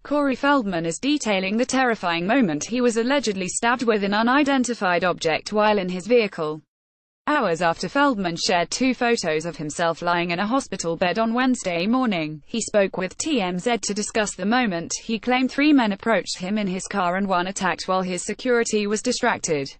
Corey Feldman is detailing the terrifying moment he was allegedly stabbed with an unidentified object while in his vehicle. Hours after Feldman shared 2 photos of himself lying in a hospital bed on Wednesday morning, he spoke with TMZ to discuss the moment. He claimed 3 men approached him in his car and one attacked while his security was distracted.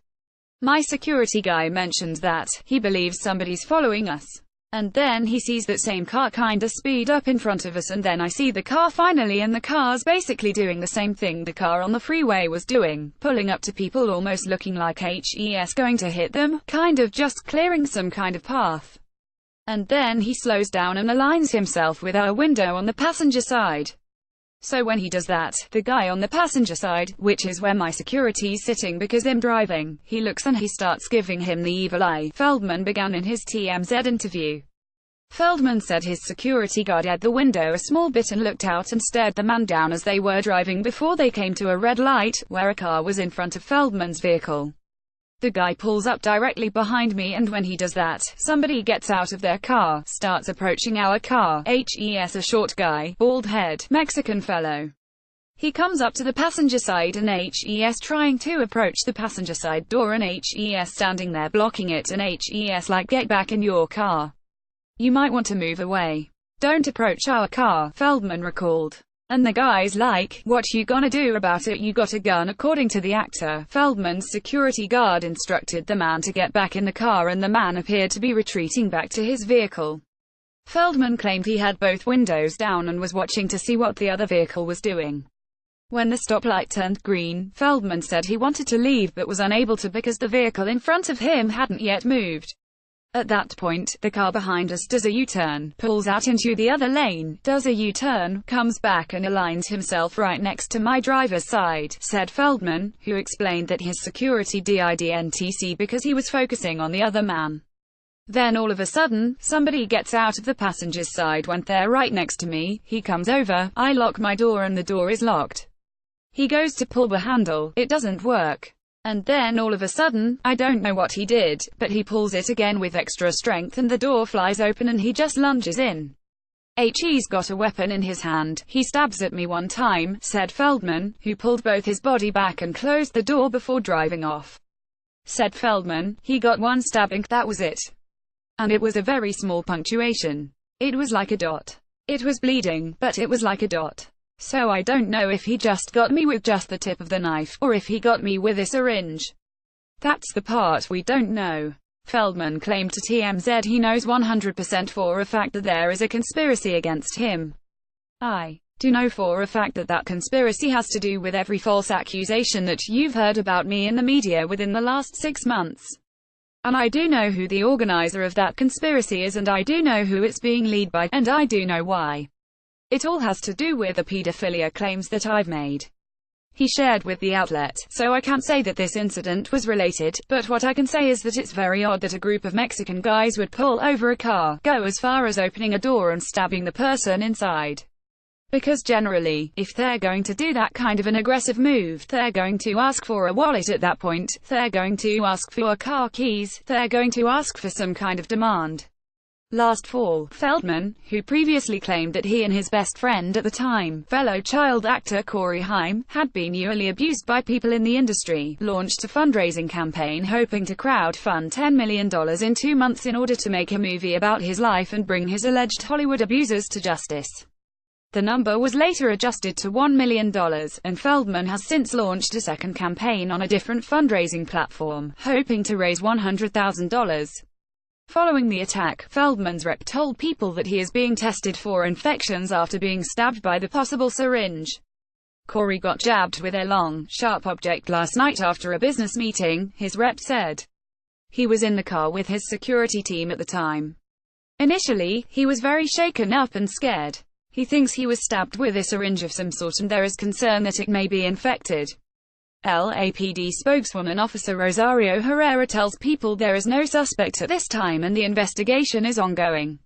"My security guy mentioned that he believes somebody's following us. And then he sees that same car kinda speed up in front of us, and then I see the car finally, and the car's basically doing the same thing the car on the freeway was doing, pulling up to people almost looking like he's going to hit them, kind of just clearing some kind of path. And then he slows down and aligns himself with our window on the passenger side. So when he does that, the guy on the passenger side, which is where my security's sitting because I'm driving, he looks and he starts giving him the evil eye," Feldman began in his TMZ interview. Feldman said his security guard had the window a small bit and looked out and stared the man down as they were driving before they came to a red light, where a car was in front of Feldman's vehicle. "The guy pulls up directly behind me, and when he does that, somebody gets out of their car, starts approaching our car, a short guy, bald head, Mexican fellow. He comes up to the passenger side and he's trying to approach the passenger side door and he's standing there blocking it and he's like, get back in your car. You might want to move away. Don't approach our car," Feldman recalled. And the guy's like, "What you gonna do about it? You got a gun." According to the actor, Feldman's security guard instructed the man to get back in the car and the man appeared to be retreating back to his vehicle. Feldman claimed he had both windows down and was watching to see what the other vehicle was doing. When the stoplight turned green, Feldman said he wanted to leave but was unable to because the vehicle in front of him hadn't yet moved. "At that point, the car behind us does a U-turn, pulls out into the other lane, does a U-turn, comes back and aligns himself right next to my driver's side," said Feldman, who explained that his security didn't see because he was focusing on the other man. "Then all of a sudden, somebody gets out of the passenger's side, went there right next to me, he comes over, I lock my door and the door is locked. He goes to pull the handle, it doesn't work. And then all of a sudden, I don't know what he did, but he pulls it again with extra strength and the door flies open and he just lunges in. He's got a weapon in his hand, he stabs at me one time," said Feldman, who pulled both his body back and closed the door before driving off. Said Feldman, "He got one stabbing, that was it. And it was a very small punctuation. It was like a dot. It was bleeding, but it was like a dot. So I don't know if he just got me with just the tip of the knife, or if he got me with a syringe. That's the part we don't know." Feldman claimed to TMZ he knows 100% for a fact that there is a conspiracy against him. "I do know for a fact that that conspiracy has to do with every false accusation that you've heard about me in the media within the last 6 months. And I do know who the organizer of that conspiracy is, and I do know who it's being led by, and I do know why. It all has to do with the pedophilia claims that I've made," he shared with the outlet. "So I can't say that this incident was related, but what I can say is that it's very odd that a group of Mexican guys would pull over a car, go as far as opening a door and stabbing the person inside. Because generally, if they're going to do that kind of an aggressive move, they're going to ask for a wallet at that point, they're going to ask for car keys, they're going to ask for some kind of demand." Last fall, Feldman, who previously claimed that he and his best friend at the time, fellow child actor Corey Haim, had been sexually abused by people in the industry, launched a fundraising campaign hoping to crowdfund $10 million in 2 months in order to make a movie about his life and bring his alleged Hollywood abusers to justice. The number was later adjusted to $1 million, and Feldman has since launched a second campaign on a different fundraising platform, hoping to raise $100,000. Following the attack, Feldman's rep told people that he is being tested for infections after being stabbed by the possible syringe. Corey got jabbed with a long, sharp object last night after a business meeting, his rep said. He was in the car with his security team at the time. Initially, he was very shaken up and scared. He thinks he was stabbed with a syringe of some sort and there is concern that it may be infected. LAPD spokeswoman Officer Rosario Herrera tells people there is no suspect at this time and the investigation is ongoing.